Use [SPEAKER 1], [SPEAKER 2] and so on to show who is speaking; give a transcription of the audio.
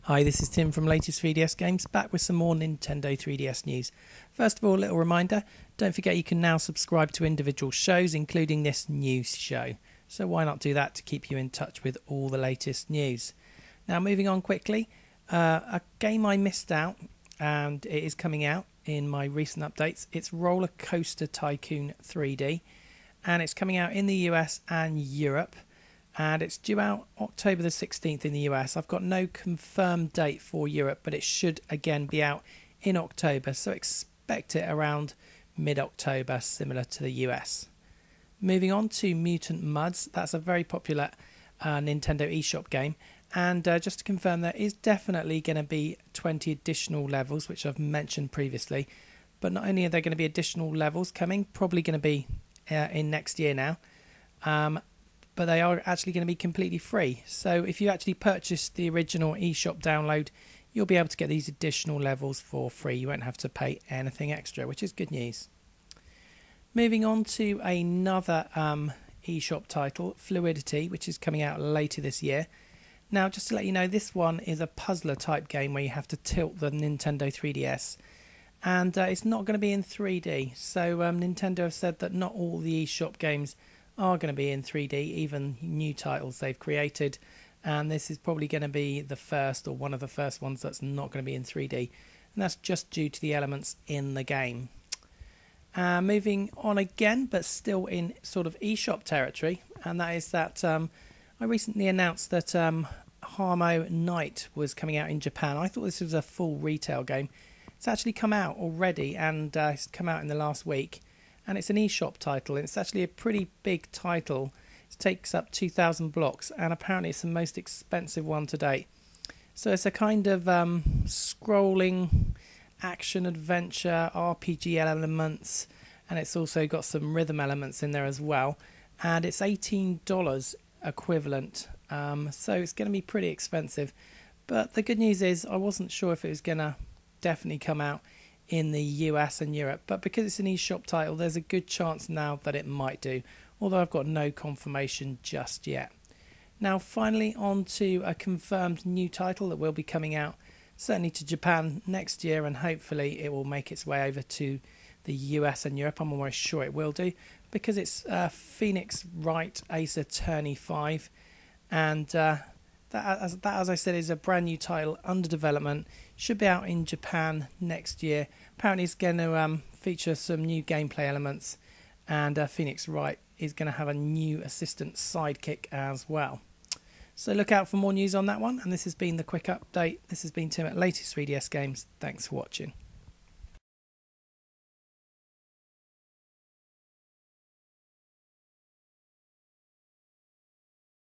[SPEAKER 1] Hi, this is Tim from Latest 3DS Games, back with some more Nintendo 3DS news. First of all, a little reminder, don't forget you can now subscribe to individual shows, including this news show. So why not do that to keep you in touch with all the latest news. Now moving on quickly, a game I missed out, and it is coming out in my recent updates. It's Rollercoaster Tycoon 3D, and it's coming out in the US and Europe. And it's due out October the 16th in the US. I've got no confirmed date for Europe, but it should again be out in October, so expect it around mid-October, similar to the US. Moving on to Mutant Mudds, that's a very popular Nintendo eShop game, and just to confirm, there is definitely going to be 20 additional levels, which I've mentioned previously, but not only are there going to be additional levels coming, probably going to be in next year now, but they are actually going to be completely free. So if you actually purchase the original eShop download, you'll be able to get these additional levels for free. You won't have to pay anything extra, which is good news. Moving on to another eShop title, Fluidity, which is coming out later this year. Now, just to let you know, this one is a puzzler type game where you have to tilt the Nintendo 3DS. And it's not going to be in 3D. So Nintendo have said that not all the eShop games are going to be in 3D, even new titles they've created, and this is probably going to be the first or one of the first ones that's not going to be in 3D, and that's just due to the elements in the game. Moving on again, but still in sort of eShop territory, and that is that I recently announced that Harmo Knight was coming out in Japan. I thought this was a full retail game. It's actually come out already, and it's come out in the last week. And it's an eShop title. It's actually a pretty big title. It takes up 2,000 blocks, and apparently it's the most expensive one to date. So it's a kind of scrolling action adventure RPG elements, and it's also got some rhythm elements in there as well. And it's $18 equivalent, so it's going to be pretty expensive. But the good news is I wasn't sure if it was going to definitely come out in the US and Europe, but because it's an eShop title, there's a good chance now that it might do, although I've got no confirmation just yet. Now finally on to a confirmed new title that will be coming out certainly to Japan next year, and hopefully it will make its way over to the US and Europe. I'm almost sure it will do, because it's Phoenix Wright Ace Attorney 5, and that, as I said, is a brand new title under development. Should be out in Japan next year. Apparently it's going to feature some new gameplay elements, and Phoenix Wright is going to have a new assistant sidekick as well. So look out for more news on that one, and this has been the quick update. This has been Tim at Latest 3DS Games. Thanks for watching.